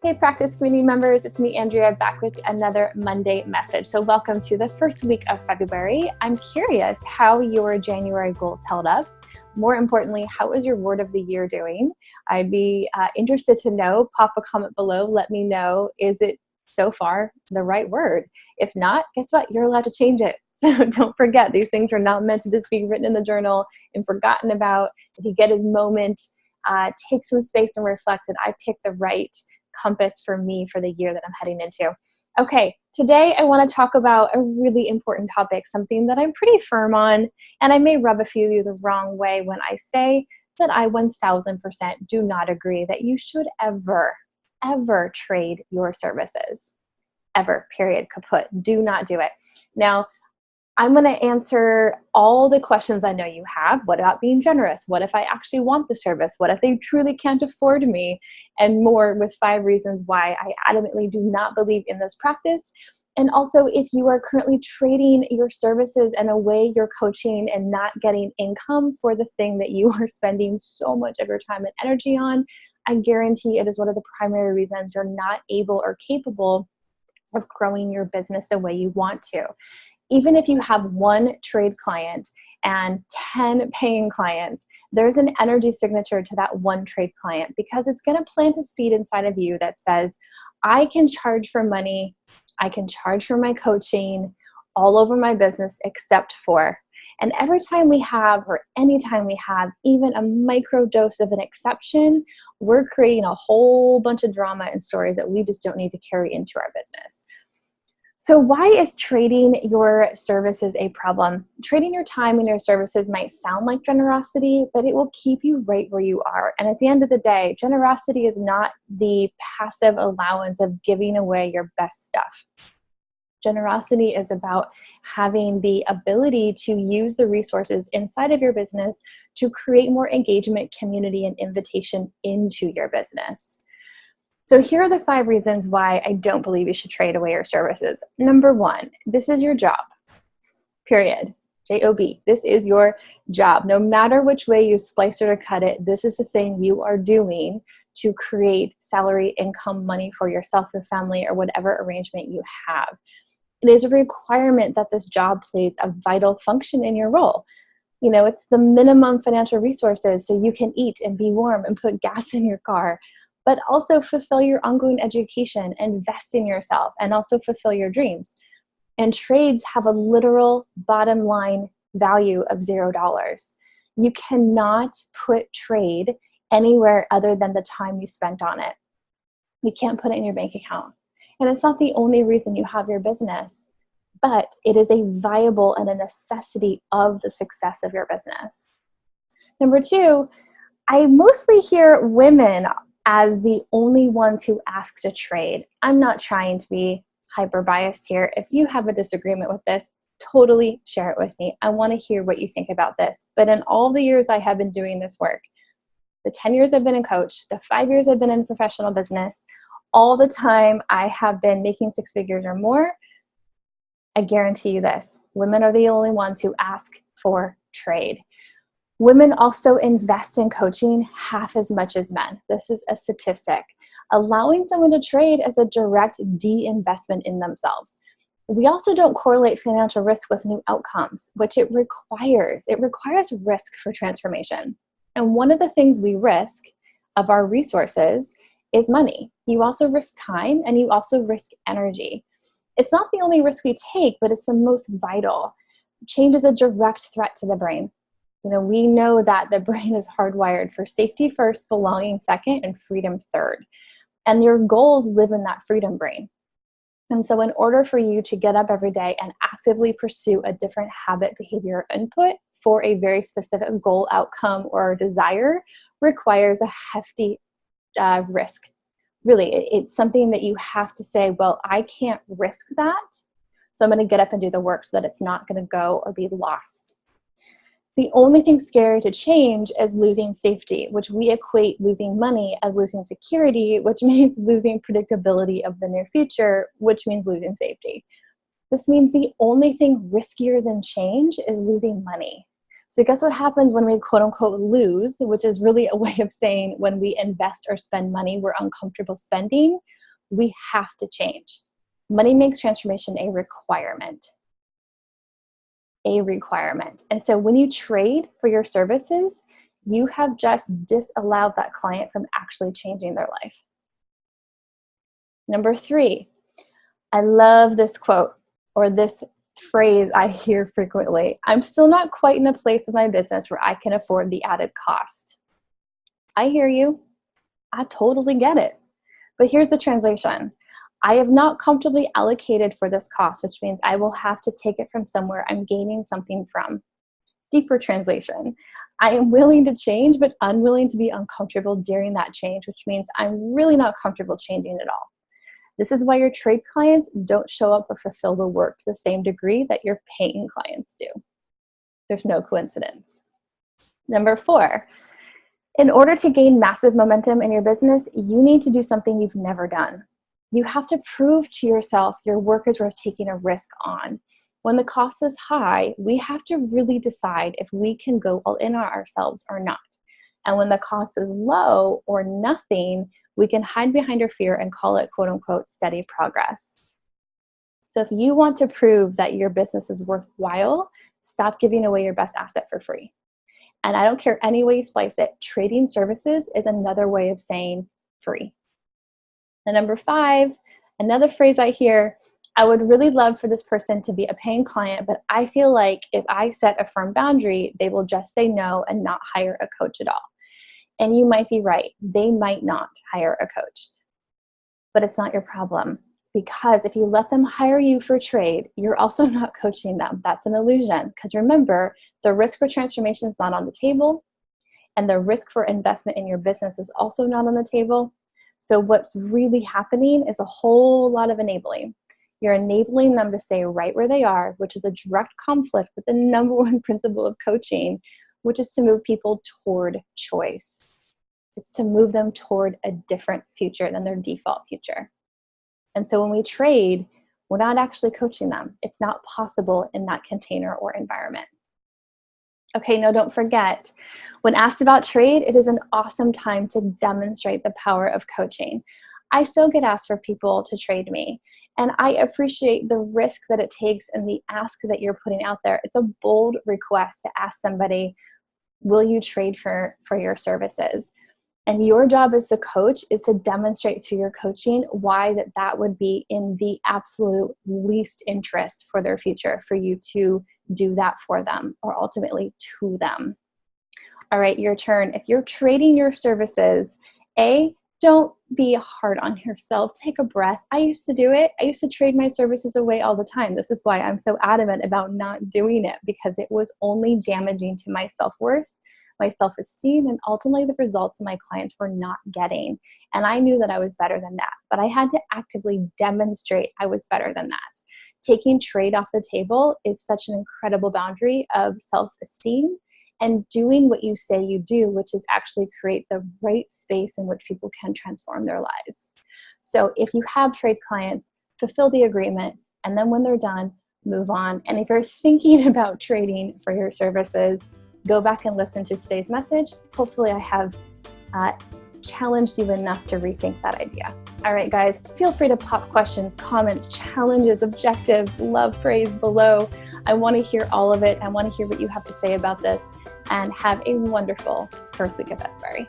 Hey, Practice Community members, it's me, Andrea, back with another Monday message. So welcome to the first week of February. I'm curious how your January goals held up. More importantly, how is your word of the year doing? I'd be interested to know. Pop a comment below. Let me know, is it so far the right word? If not, guess what? You're allowed to change it. So don't forget, these things are not meant to just be written in the journal and forgotten about. If you get a moment, take some space and reflect, and I picked the right compass for me for the year that I'm heading into. Okay, today I want to talk about a really important topic, something that I'm pretty firm on, and I may rub a few of you the wrong way when I say that I 1000% do not agree that you should ever trade your services. Ever, period, kaput. Do not do it. Now, I'm going to answer all the questions I know you have. What about being generous? What if I actually want the service? What if they truly can't afford me? And more, with 5 reasons why I adamantly do not believe in this practice. And also, if you are currently trading your services in a way you're coaching and not getting income for the thing that you are spending so much of your time and energy on, I guarantee it is one of the primary reasons you're not able or capable of growing your business the way you want to. Even if you have 1 trade client and 10 paying clients, there's an energy signature to that 1 trade client, because it's going to plant a seed inside of you that says, I can charge for money, I can charge for my coaching all over my business except for. And every time we have, or anytime we have, even a micro dose of an exception, we're creating a whole bunch of drama and stories that we just don't need to carry into our business. So why is trading your services a problem? Trading your time and your services might sound like generosity, but it will keep you right where you are. And at the end of the day, generosity is not the passive allowance of giving away your best stuff. Generosity is about having the ability to use the resources inside of your business to create more engagement, community, and invitation into your business. So here are the 5 reasons why I don't believe you should trade away your services. Number 1, this is your job, period. J-O-B, this is your job. No matter which way you splice it or cut it, this is the thing you are doing to create salary, income, money for yourself, your family, or whatever arrangement you have. It is a requirement that this job plays a vital function in your role. You know, it's the minimum financial resources so you can eat and be warm and put gas in your car, but also fulfill your ongoing education, invest in yourself, and also fulfill your dreams. And trades have a literal bottom line value of $0. You cannot put trade anywhere other than the time you spent on it. You can't put it in your bank account. And it's not the only reason you have your business, but it is a viable and a necessity of the success of your business. Number 2, I mostly hear women as the only ones who ask to trade. I'm not trying to be hyper biased here. If you have a disagreement with this, totally share it with me. I want to hear what you think about this. But in all the years I have been doing this work, the 10 years I've been a coach, the 5 years I've been in professional business, all the time I have been making 6 figures or more, I guarantee you this, women are the only ones who ask for trade. Women also invest in coaching half as much as men. This is a statistic. Allowing someone to trade is a direct de-investment in themselves. We also don't correlate financial risk with new outcomes, which it requires. It requires risk for transformation. And one of the things we risk of our resources is money. You also risk time, and you also risk energy. It's not the only risk we take, but it's the most vital. Change is a direct threat to the brain. You know, we know that the brain is hardwired for safety first, belonging second, and freedom third. And your goals live in that freedom brain. And so in order for you to get up every day and actively pursue a different habit, behavior, or input for a very specific goal, outcome, or desire requires a hefty risk. Really, it's something that you have to say, well, I can't risk that, so I'm going to get up and do the work so that it's not going to go or be lost. The only thing scary to change is losing safety, which we equate losing money as losing security, which means losing predictability of the near future, which means losing safety. This means the only thing riskier than change is losing money. So guess what happens when we quote unquote lose, which is really a way of saying when we invest or spend money we're uncomfortable spending? we have to change. Money makes transformation a requirement. A requirement. And so when you trade for your services, you have just disallowed that client from actually changing their life. Number 3, I love this quote or this phrase I hear frequently. I'm still not quite in a place of my business where I can afford the added cost. I hear you. I totally get it. But here's the translation. I have not comfortably allocated for this cost, which means I will have to take it from somewhere I'm gaining something from. Deeper translation. I am willing to change, but unwilling to be uncomfortable during that change, which means I'm really not comfortable changing at all. This is why your trade clients don't show up or fulfill the work to the same degree that your paying clients do. There's no coincidence. Number 4, in order to gain massive momentum in your business, you need to do something you've never done. You have to prove to yourself your work is worth taking a risk on. When the cost is high, we have to really decide if we can go all in on ourselves or not. And when the cost is low or nothing, we can hide behind our fear and call it quote unquote steady progress. So if you want to prove that your business is worthwhile, stop giving away your best asset for free. And I don't care any way you slice it, trading services is another way of saying free. And number 5, another phrase I hear, I would really love for this person to be a paying client, but I feel like if I set a firm boundary, they will just say no and not hire a coach at all. And you might be right. They might not hire a coach, but it's not your problem. Because if you let them hire you for trade, you're also not coaching them. That's an illusion. Because remember, the risk for transformation is not on the table, and the risk for investment in your business is also not on the table. So what's really happening is a whole lot of enabling. You're enabling them to stay right where they are, which is a direct conflict with the number 1 principle of coaching, which is to move people toward choice. It's to move them toward a different future than their default future. And so when we trade, we're not actually coaching them. It's not possible in that container or environment. Okay, no, don't forget, when asked about trade, it is an awesome time to demonstrate the power of coaching. I still get asked for people to trade me, and I appreciate the risk that it takes and the ask that you're putting out there. It's a bold request to ask somebody, will you trade for your services? And your job as the coach is to demonstrate through your coaching why that would be in the absolute least interest for their future, for you to do that for them or ultimately to them. All right, your turn. If you're trading your services, don't be hard on yourself. Take a breath. I used to do it. I used to trade my services away all the time. This is why I'm so adamant about not doing it, because it was only damaging to my self-worth, my self-esteem, and ultimately the results my clients were not getting. And I knew that I was better than that, but I had to actively demonstrate I was better than that. Taking trade off the table is such an incredible boundary of self-esteem and doing what you say you do, which is actually create the right space in which people can transform their lives. So if you have trade clients, fulfill the agreement, and then when they're done, move on. And if you're thinking about trading for your services, go back and listen to today's message. Hopefully I have challenged you enough to rethink that idea. All right, guys, feel free to pop questions, comments, challenges, objectives, love phrase below. I want to hear all of it. I want to hear what you have to say about this, and have a wonderful first week of February.